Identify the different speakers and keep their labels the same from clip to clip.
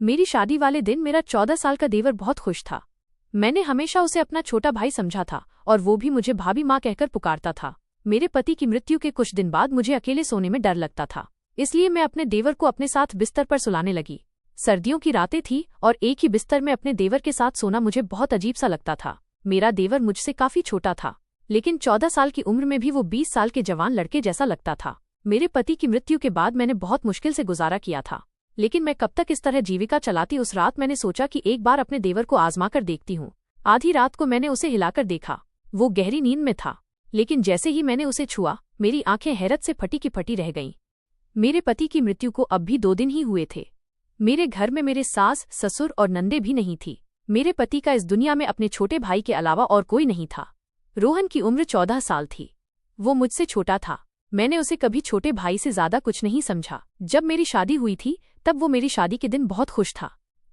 Speaker 1: मेरी शादी वाले दिन मेरा 14 साल का देवर बहुत खुश था। मैंने हमेशा उसे अपना छोटा भाई समझा था और वो भी मुझे भाभी माँ कहकर पुकारता था। मेरे पति की मृत्यु के कुछ दिन बाद मुझे अकेले सोने में डर लगता था, इसलिए मैं अपने देवर को अपने साथ बिस्तर पर सुलाने लगी। सर्दियों की रातें थी और एक ही बिस्तर में अपने देवर के साथ सोना मुझे बहुत अजीब सा लगता था। मेरा देवर मुझसे काफी छोटा था, लेकिन 14 साल की उम्र में भी वो 20 साल के जवान लड़के जैसा लगता था। मेरे पति की मृत्यु के बाद मैंने बहुत मुश्किल से गुजारा किया था, लेकिन मैं कब तक इस तरह जीविका चलाती। उस रात मैंने सोचा कि एक बार अपने देवर को आजमा कर देखती हूँ। आधी रात को मैंने उसे हिलाकर देखा। वो गहरी नींद में था, लेकिन जैसे ही मैंने उसे छुआ मेरी आंखें हैरत से फटी की फटी रह गईं। मेरे पति की मृत्यु को अब भी 2 दिन ही हुए थे। मेरे घर में मेरे सास, ससुर और नंदे भी नहीं थी। मेरे पति का इस दुनिया में अपने छोटे भाई के अलावा और कोई नहीं था। रोहन की उम्र 14 साल थी। वो मुझसे छोटा था। मैंने उसे कभी छोटे भाई से ज्यादा कुछ नहीं समझा। जब मेरी शादी हुई थी तब वो मेरी शादी के दिन बहुत खुश था।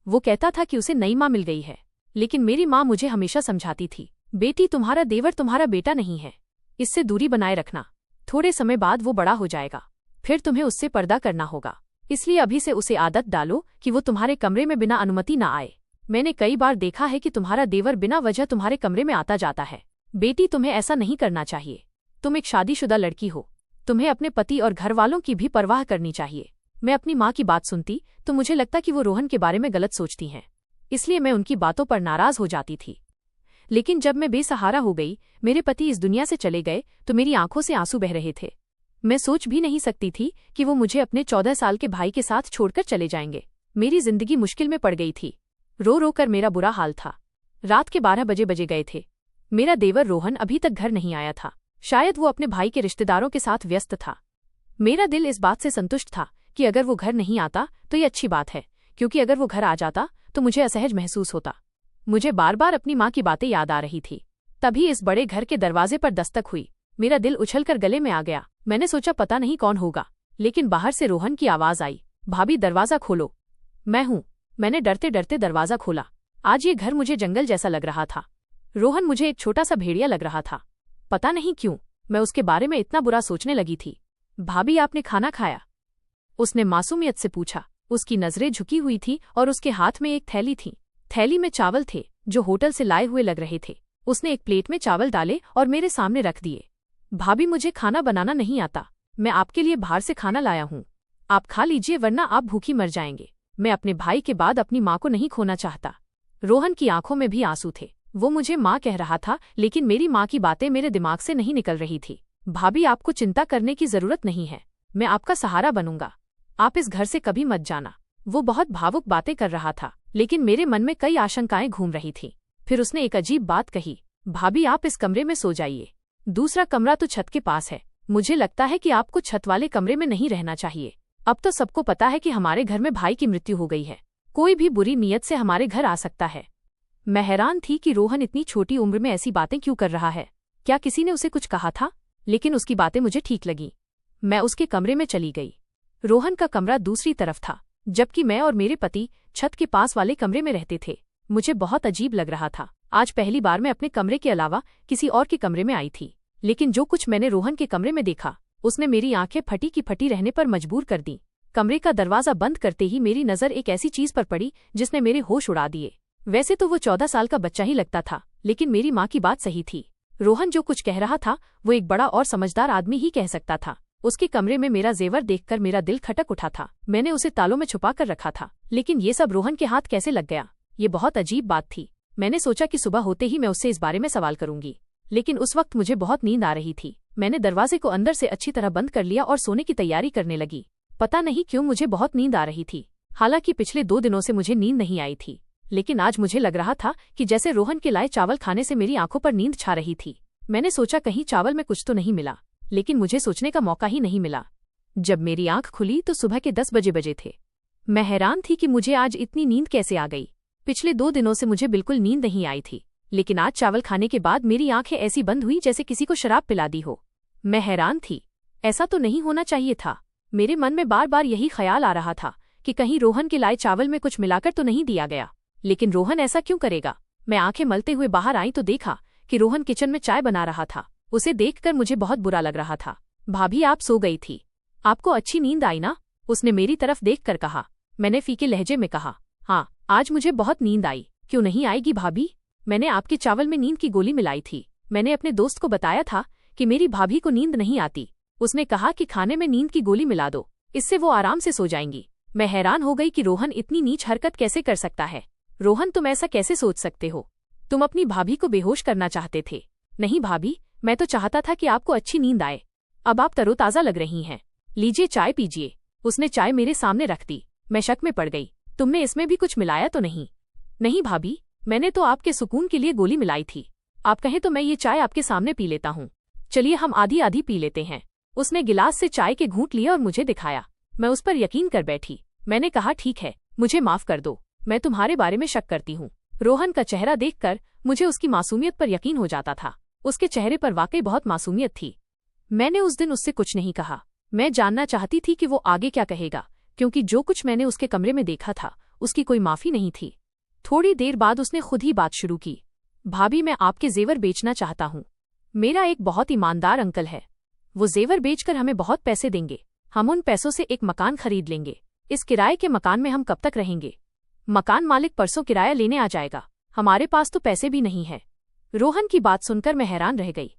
Speaker 1: वो कहता था कि उसे नई माँ मिल गई है, लेकिन मेरी माँ मुझे हमेशा समझाती थी, बेटी तुम्हारा देवर तुम्हारा बेटा नहीं है, इससे दूरी बनाए रखना। थोड़े समय बाद वो बड़ा हो जाएगा, फिर तुम्हें उससे पर्दा करना होगा, इसलिए अभी से उसे आदत डालो कि वो तुम्हारे कमरे में बिना अनुमति न आए। मैंने कई बार देखा है कि तुम्हारा देवर बिना वजह तुम्हारे कमरे में आता जाता है। बेटी तुम्हें ऐसा नहीं करना चाहिए। तुम एक शादीशुदा लड़की हो, तुम्हें अपने पति और घर वालों की भी परवाह करनी चाहिए। मैं अपनी माँ की बात सुनती तो मुझे लगता कि वो रोहन के बारे में गलत सोचती हैं, इसलिए मैं उनकी बातों पर नाराज हो जाती थी। लेकिन जब मैं बेसहारा हो गई, मेरे पति इस दुनिया से चले गए, तो मेरी आंखों से आंसू बह रहे थे। मैं सोच भी नहीं सकती थी कि वो मुझे अपने 14 साल के भाई के साथ छोड़कर चले जाएंगे। मेरी जिंदगी मुश्किल में पड़ गई थी। रो रो कर मेरा बुरा हाल था। रात के 12 बजे गए थे। मेरा देवर रोहन अभी तक घर नहीं आया था। शायद वो अपने भाई के रिश्तेदारों के साथ व्यस्त था। मेरा दिल इस बात से संतुष्ट था कि अगर वो घर नहीं आता तो ये अच्छी बात है, क्योंकि अगर वो घर आ जाता तो मुझे असहज महसूस होता। मुझे बार बार अपनी माँ की बातें याद आ रही थी। तभी इस बड़े घर के दरवाजे पर दस्तक हुई। मेरा दिल उछलकर गले में आ गया। मैंने सोचा पता नहीं कौन होगा, लेकिन बाहर से रोहन की आवाज आई, भाभी दरवाजा खोलो। मैं हूँ। मैंने डरते डरते दरवाजा खोला। आज ये घर मुझे जंगल जैसा लग रहा था। रोहन मुझे एक छोटा सा भेड़िया लग रहा था। पता नहीं क्यों मैं उसके बारे में इतना बुरा सोचने लगी थी। भाभी आपने खाना खाया? उसने मासूमियत से पूछा। उसकी नजरें झुकी हुई थी और उसके हाथ में एक थैली थी। थैली में चावल थे जो होटल से लाए हुए लग रहे थे। उसने एक प्लेट में चावल डाले और मेरे सामने रख दिए। भाभी मुझे खाना बनाना नहीं आता, मैं आपके लिए बाहर से खाना लाया हूँ, आप खा लीजिए वरना आप भूखी मर जाएंगे। मैं अपने भाई के बाद अपनी माँ को नहीं खोना चाहता। रोहन की आंखों में भी आंसू थे। वो मुझे माँ कह रहा था, लेकिन मेरी माँ की बातें मेरे दिमाग से नहीं निकल रही थी। भाभी आपको चिंता करने की जरूरत नहीं है, मैं आपका सहारा बनूंगा, आप इस घर से कभी मत जाना। वो बहुत भावुक बातें कर रहा था, लेकिन मेरे मन में कई आशंकाएं घूम रही थीं। फिर उसने एक अजीब बात कही, भाभी आप इस कमरे में सो जाइए, दूसरा कमरा तो छत के पास है। मुझे लगता है कि आपको छत वाले कमरे में नहीं रहना चाहिए। अब तो सबको पता है कि हमारे घर में भाई की मृत्यु हो गई है, कोई भी बुरी नीयत से हमारे घर आ सकता है। मैं हैरान थी कि रोहन इतनी छोटी उम्र में ऐसी बातें क्यों कर रहा है। क्या किसी ने उसे कुछ कहा था? लेकिन उसकी बातें मुझे ठीक लगी। मैं उसके कमरे में चली गई। रोहन का कमरा दूसरी तरफ था, जबकि मैं और मेरे पति छत के पास वाले कमरे में रहते थे। मुझे बहुत अजीब लग रहा था। आज पहली बार मैं अपने कमरे के अलावा किसी और के कमरे में आई थी, लेकिन जो कुछ मैंने रोहन के कमरे में देखा उसने मेरी आंखें फटी की फटी रहने पर मजबूर कर दी। कमरे का दरवाजा बंद करते ही मेरी नजर एक ऐसी चीज पर पड़ी जिसने मेरे होश उड़ा दिए। वैसे तो वो 14 साल का बच्चा ही लगता था, लेकिन मेरी माँ की बात सही थी। रोहन जो कुछ कह रहा था वो एक बड़ा और समझदार आदमी ही कह सकता था। उसके कमरे में मेरा जेवर देखकर मेरा दिल खटक उठा था। मैंने उसे तालों में छुपा कर रखा था, लेकिन ये सब रोहन के हाथ कैसे लग गया, ये बहुत अजीब बात थी। मैंने सोचा कि सुबह होते ही मैं उससे इस बारे में सवाल करूंगी, लेकिन उस वक्त मुझे बहुत नींद आ रही थी। मैंने दरवाजे को अंदर से अच्छी तरह बंद कर लिया और सोने की तैयारी करने लगी। पता नहीं क्यों मुझे बहुत नींद आ रही थी। हालांकि पिछले 2 दिनों से मुझे नींद नहीं आई थी, लेकिन आज मुझे लग रहा था कि जैसे रोहन के लाए चावल खाने से मेरी आंखों पर नींद छा रही थी। मैंने सोचा कहीं चावल में कुछ तो नहीं मिला, लेकिन मुझे सोचने का मौका ही नहीं मिला। जब मेरी आंख खुली तो सुबह के 10 बजे थे। मैं हैरान थी कि मुझे आज इतनी नींद कैसे आ गई। पिछले 2 दिनों से मुझे बिल्कुल नींद नहीं आई थी, लेकिन आज चावल खाने के बाद मेरी आंखें ऐसी बंद हुई जैसे किसी को शराब पिला दी हो। मैं हैरान थी, ऐसा तो नहीं होना चाहिए था। मेरे मन में बार बार यही ख्याल आ रहा था कि कहीं रोहन के लाए चावल में कुछ मिलाकर तो नहीं दिया गया। लेकिन रोहन ऐसा क्यों करेगा? मैं आंखें मलते हुए बाहर आई तो देखा कि रोहन किचन में चाय बना रहा था। उसे देखकर मुझे बहुत बुरा लग रहा था। भाभी आप सो गई थी, आपको अच्छी नींद आई ना? उसने मेरी तरफ देखकर कहा। मैंने फीके लहजे में कहा, हाँ, आज मुझे बहुत नींद आई। क्यों नहीं आएगी भाभी? मैंने आपके चावल में नींद की गोली मिलाई थी। मैंने अपने दोस्त को बताया था कि मेरी भाभी को नींद नहीं आती। उसने कहा कि खाने में नींद की गोली मिला दो, इससे वो आराम से सो जाएंगी। मैं हैरान हो गई कि रोहन इतनी नीच हरकत कैसे कर सकता है। रोहन, तुम ऐसा कैसे सोच सकते हो? तुम अपनी भाभी को बेहोश करना चाहते थे। नहीं भाभी, मैं तो चाहता था कि आपको अच्छी नींद आए। अब आप तरोताजा लग रही हैं। लीजिए, चाय पीजिए। उसने चाय मेरे सामने रख दी। मैं शक में पड़ गई। तुमने इसमें भी कुछ मिलाया तो नहीं? नहीं भाभी, मैंने तो आपके सुकून के लिए गोली मिलाई थी। आप कहें तो मैं ये चाय आपके सामने पी लेता हूँ। चलिए हम आधी आधी पी लेते हैं। उसने गिलास से चाय के घूंट लिए और मुझे दिखाया। मैं उस पर यकीन कर बैठी। मैंने कहा, ठीक है, मुझे माफ कर दो, मैं तुम्हारे बारे में शक करती हूँ। रोहन का चेहरा देखकर मुझे उसकी मासूमियत पर यकीन हो जाता था। उसके चेहरे पर वाकई बहुत मासूमियत थी। मैंने उस दिन उससे कुछ नहीं कहा। मैं जानना चाहती थी कि वो आगे क्या कहेगा, क्योंकि जो कुछ मैंने उसके कमरे में देखा था उसकी कोई माफी नहीं थी। थोड़ी देर बाद उसने खुद ही बात शुरू की। भाभी, मैं आपके जेवर बेचना चाहता हूँ। मेरा एक बहुत ईमानदार अंकल है। वो जेवर बेचकर हमें बहुत पैसे देंगे। हम उन पैसों से एक मकान खरीद लेंगे। इस किराए के मकान में हम कब तक रहेंगे? मकान मालिक परसों किराया लेने आ जाएगा। हमारे पास तो पैसे भी नहीं है। रोहन की बात सुनकर मैं हैरान रह गई।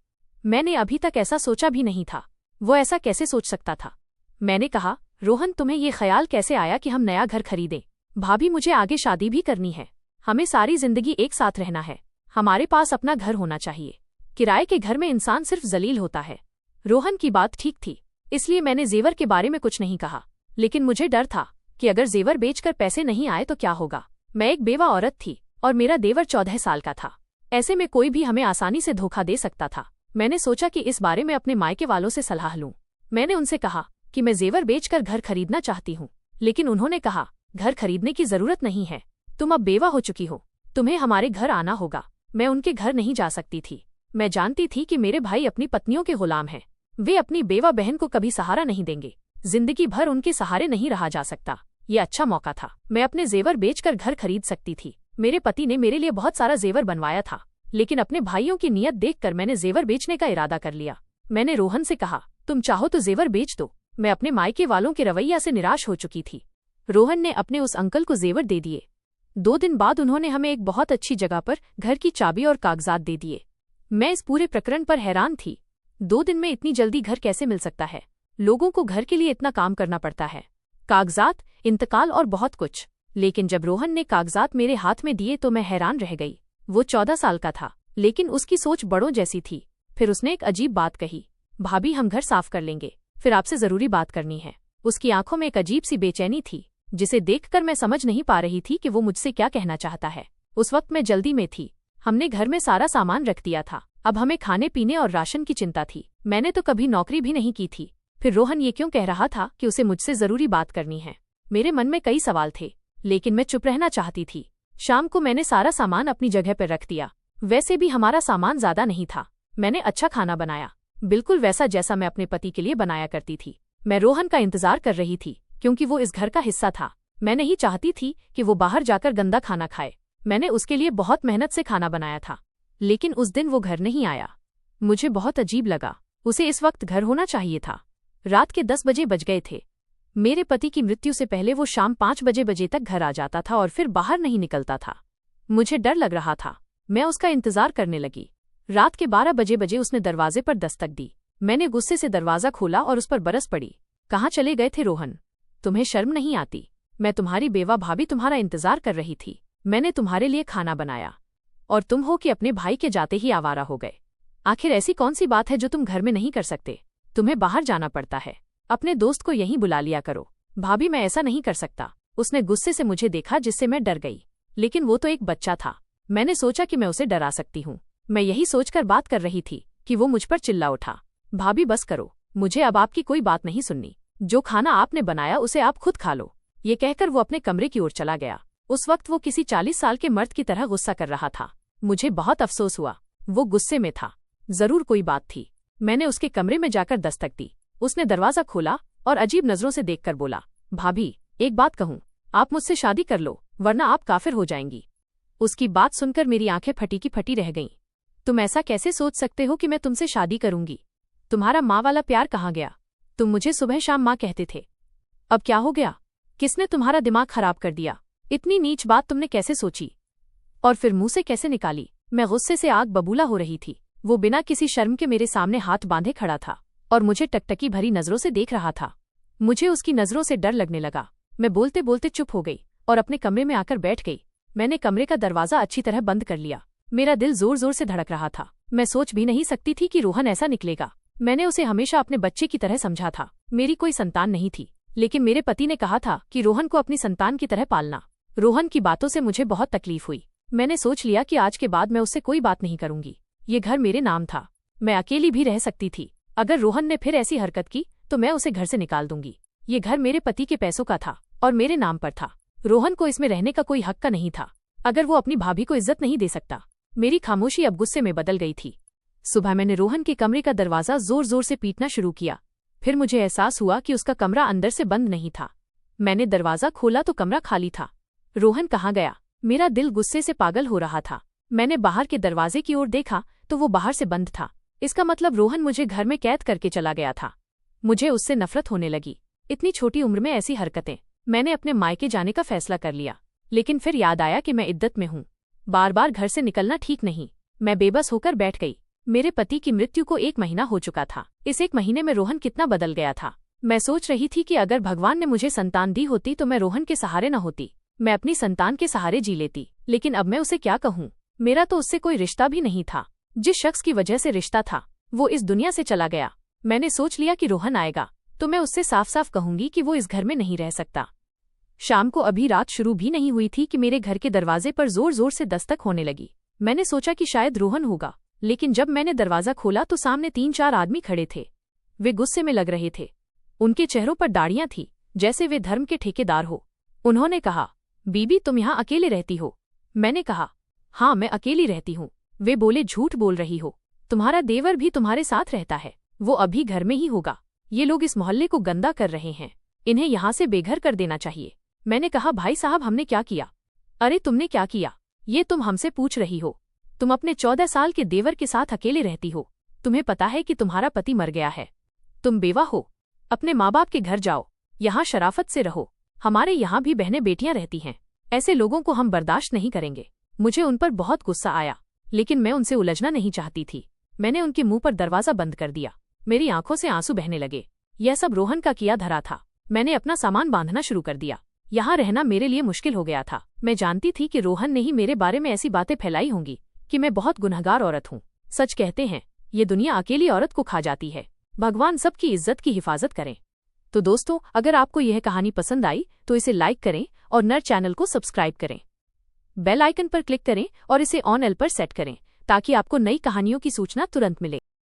Speaker 1: मैंने अभी तक ऐसा सोचा भी नहीं था। वो ऐसा कैसे सोच सकता था? मैंने कहा, रोहन, तुम्हें ये ख्याल कैसे आया कि हम नया घर खरीदें? भाभी, मुझे आगे शादी भी करनी है। हमें सारी जिंदगी एक साथ रहना है। हमारे पास अपना घर होना चाहिए। किराए के घर में इंसान सिर्फ जलील होता है। रोहन की बात ठीक थी, इसलिए मैंने जेवर के बारे में कुछ नहीं कहा। लेकिन मुझे डर था कि अगर जेवर बेचकर पैसे नहीं आए तो क्या होगा। मैं एक बेवा औरत थी और मेरा देवर 14 साल का था। ऐसे में कोई भी हमें आसानी से धोखा दे सकता था। मैंने सोचा कि इस बारे में अपने मायके वालों से सलाह लूं। मैंने उनसे कहा कि मैं जेवर बेचकर घर खरीदना चाहती हूँ, लेकिन उन्होंने कहा, घर खरीदने की जरूरत नहीं है। तुम अब बेवा हो चुकी हो, तुम्हें हमारे घर आना होगा। मैं उनके घर नहीं जा सकती थी। मैं जानती थी कि मेरे भाई अपनी पत्नियों के गुलाम हैं। वे अपनी बेवा बहन को कभी सहारा नहीं देंगे। जिंदगी भर उनके सहारे नहीं रहा जा सकता। ये अच्छा मौका था। मैं अपने जेवर बेचकर घर खरीद सकती थी। मेरे पति ने मेरे लिए बहुत सारा जेवर बनवाया था, लेकिन अपने भाइयों की नीयत देखकर मैंने जेवर बेचने का इरादा कर लिया। मैंने रोहन से कहा, तुम चाहो तो जेवर बेच दो। मैं अपने मायके वालों के रवैया से निराश हो चुकी थी। रोहन ने अपने उस अंकल को जेवर दे दिए। 2 दिन बाद उन्होंने हमें एक बहुत अच्छी जगह पर घर की चाबी और कागजात दे दिए। मैं इस पूरे प्रकरण पर हैरान थी। 2 दिन में इतनी जल्दी घर कैसे मिल सकता है? लोगों को घर के लिए इतना काम करना पड़ता है। कागजात, इंतकाल और बहुत कुछ। लेकिन जब रोहन ने कागजात मेरे हाथ में दिए तो मैं हैरान रह गई। वो 14 साल का था, लेकिन उसकी सोच बड़ों जैसी थी। फिर उसने एक अजीब बात कही, भाभी, हम घर साफ कर लेंगे, फिर आपसे जरूरी बात करनी है। उसकी आंखों में एक अजीब सी बेचैनी थी, जिसे देखकर मैं समझ नहीं पा रही थी कि वो मुझसे क्या कहना चाहता है। उस वक्त मैं जल्दी में थी। हमने घर में सारा सामान रख दिया था। अब हमें खाने पीने और राशन की चिंता थी। मैंने तो कभी नौकरी भी नहीं की थी। फिर रोहन ये क्यों कह रहा था कि उसे मुझसे जरूरी बात करनी है? मेरे मन में कई सवाल थे, लेकिन मैं चुप रहना चाहती थी। शाम को मैंने सारा सामान अपनी जगह पर रख दिया। वैसे भी हमारा सामान ज्यादा नहीं था। मैंने अच्छा खाना बनाया, बिल्कुल वैसा जैसा मैं अपने पति के लिए बनाया करती थी। मैं रोहन का इंतजार कर रही थी, क्योंकि वो इस घर का हिस्सा था। मैं नहीं चाहती थी कि वो बाहर जाकर गंदा खाना खाए। मैंने उसके लिए बहुत मेहनत से खाना बनाया था, लेकिन उस दिन वो घर नहीं आया। मुझे बहुत अजीब लगा। उसे इस वक्त घर होना चाहिए था। रात के 10 बजे बज गए थे। मेरे पति की मृत्यु से पहले वो शाम 5 बजे तक घर आ जाता था और फिर बाहर नहीं निकलता था। मुझे डर लग रहा था। मैं उसका इंतजार करने लगी। रात के 12 बजे उसने दरवाजे पर दस्तक दी। मैंने गुस्से से दरवाजा खोला और उस पर बरस पड़ी। कहाँ चले गए थे रोहन? तुम्हें शर्म नहीं आती? मैं तुम्हारी बेवा भाभी तुम्हारा इंतजार कर रही थी। मैंने तुम्हारे लिए खाना बनाया, और तुम हो कि अपने भाई के जाते ही आवारा हो गए। आखिर ऐसी कौन सी बात है जो तुम घर में नहीं कर सकते? तुम्हें बाहर जाना पड़ता है। अपने दोस्त को यहीं बुला लिया करो। भाभी, मैं ऐसा नहीं कर सकता। उसने गुस्से से मुझे देखा, जिससे मैं डर गई। लेकिन वो तो एक बच्चा था। मैंने सोचा कि मैं उसे डरा सकती हूँ। मैं यही सोचकर बात कर रही थी कि वो मुझ पर चिल्ला उठा, भाभी बस करो, मुझे अब आपकी कोई बात नहीं सुननी। जो खाना आपने बनाया उसे आप खुद खा लो। ये कहकर वो अपने कमरे की ओर चला गया। उस वक्त वो किसी 40 साल के मर्द की तरह गुस्सा कर रहा था। मुझे बहुत अफसोस हुआ। वो गुस्से में था। जरूर कोई बात थी। मैंने उसके कमरे में जाकर दस्तक दी। उसने दरवाजा खोला और अजीब नजरों से देखकर बोला, भाभी, एक बात कहूँ, आप मुझसे शादी कर लो, वरना आप काफिर हो जाएंगी। उसकी बात सुनकर मेरी आंखें फटी की फटी रह गईं। तुम ऐसा कैसे सोच सकते हो कि मैं तुमसे शादी करूंगी? तुम्हारा माँ वाला प्यार कहाँ गया? तुम मुझे सुबह शाम माँ कहते थे। अब क्या हो गया? किसने तुम्हारा दिमाग खराब कर दिया? इतनी नीच बात तुमने कैसे सोची और फिर मुंह से कैसे निकाली? मैं गुस्से से आग बबूला हो रही थी। वो बिना किसी शर्म के मेरे सामने हाथ बांधे खड़ा था और मुझे टकटकी भरी नजरों से देख रहा था। मुझे उसकी नजरों से डर लगने लगा। मैं बोलते बोलते चुप हो गई और अपने कमरे में आकर बैठ गई। मैंने कमरे का दरवाजा अच्छी तरह बंद कर लिया। मेरा दिल जोर जोर से धड़क रहा था। मैं सोच भी नहीं सकती थी कि रोहन ऐसा निकलेगा। मैंने उसे हमेशा अपने बच्चे की तरह समझा था। मेरी कोई संतान नहीं थी, लेकिन मेरे पति ने कहा था कि रोहन को अपनी संतान की तरह पालना। रोहन की बातों से मुझे बहुत तकलीफ हुई। मैंने सोच लिया कि आज के बाद मैं उससे कोई बात नहीं करूंगी। ये घर मेरे नाम था, मैं अकेली भी रह सकती थी। अगर रोहन ने फिर ऐसी हरकत की तो मैं उसे घर से निकाल दूंगी। ये घर मेरे पति के पैसों का था और मेरे नाम पर था। रोहन को इसमें रहने का कोई हक का नहीं था। अगर वो अपनी भाभी को इज्जत नहीं दे सकता। मेरी खामोशी अब गुस्से में बदल गई थी। सुबह मैंने रोहन के कमरे का दरवाजा जोर जोर से पीटना शुरू किया। फिर मुझे एहसास हुआ कि उसका कमरा अंदर से बंद नहीं था। मैंने दरवाजा खोला तो कमरा खाली था। रोहन कहाँ गया? मेरा दिल गुस्से से पागल हो रहा था। मैंने बाहर के दरवाजे की ओर देखा तो वो बाहर से बंद था। इसका मतलब रोहन मुझे घर में कैद करके चला गया था। मुझे उससे नफरत होने लगी। इतनी छोटी उम्र में ऐसी हरकतें। मैंने अपने मायके जाने का फैसला कर लिया, लेकिन फिर याद आया कि मैं इद्दत में हूँ। बार बार घर से निकलना ठीक नहीं। मैं बेबस होकर बैठ गई। मेरे पति की मृत्यु को 1 महीना हो चुका था। इस 1 महीने में रोहन कितना बदल गया था। मैं सोच रही थी कि अगर भगवान ने मुझे संतान दी होती तो मैं रोहन के सहारे न होती। मैं अपनी संतान के सहारे जी लेती। लेकिन अब मैं उसे क्या कहूँ? मेरा तो उससे कोई रिश्ता भी नहीं था। जिस शख्स की वजह से रिश्ता था वो इस दुनिया से चला गया। मैंने सोच लिया कि रोहन आएगा तो मैं उससे साफ साफ कहूंगी कि वो इस घर में नहीं रह सकता। शाम को अभी रात शुरू भी नहीं हुई थी कि मेरे घर के दरवाजे पर जोर जोर से दस्तक होने लगी। मैंने सोचा कि शायद रोहन होगा, लेकिन जब मैंने दरवाजा खोला तो सामने 3-4 आदमी खड़े थे। वे गुस्से में लग रहे थे। उनके चेहरों पर दाढ़ियां थी, जैसे वे धर्म के ठेकेदार हो। उन्होंने कहा, बीबी तुम यहाँ अकेले रहती हो? मैंने कहा, हाँ मैं अकेली रहती हूँ। वे बोले, झूठ बोल रही हो, तुम्हारा देवर भी तुम्हारे साथ रहता है। वो अभी घर में ही होगा। ये लोग इस मोहल्ले को गंदा कर रहे हैं, इन्हें यहाँ से बेघर कर देना चाहिए। मैंने कहा, भाई साहब हमने क्या किया? अरे तुमने क्या किया ये तुम हमसे पूछ रही हो? तुम अपने 14 साल के देवर के साथ अकेले रहती हो। तुम्हें पता है कि तुम्हारा पति मर गया है। तुम बेवा हो। अपने माँ बाप के घर जाओ, यहाँ शराफत से रहो। हमारे यहाँ भी बहनें बेटियां रहती हैं। ऐसे लोगों को हम बर्दाश्त नहीं करेंगे। मुझे उन पर बहुत गुस्सा आया, लेकिन मैं उनसे उलझना नहीं चाहती थी। मैंने उनके मुंह पर दरवाजा बंद कर दिया। मेरी आंखों से आंसू बहने लगे। यह सब रोहन का किया धरा था। मैंने अपना सामान बांधना शुरू कर दिया। यहाँ रहना मेरे लिए मुश्किल हो गया था। मैं जानती थी कि रोहन ने ही मेरे बारे में ऐसी बातें फैलाई होंगी कि मैं बहुत गुनहगार औरत हूँ। सच कहते हैं, ये दुनिया अकेली औरत को खा जाती है। भगवान सबकी इज्जत की हिफाजत करें। तो दोस्तों, अगर आपको यह कहानी पसंद आई तो इसे लाइक करें और नर चैनल को सब्सक्राइब करें। बेल आइकन पर क्लिक करें और इसे ऑन एल पर सेट करें ताकि आपको नई कहानियों की सूचना तुरंत मिले।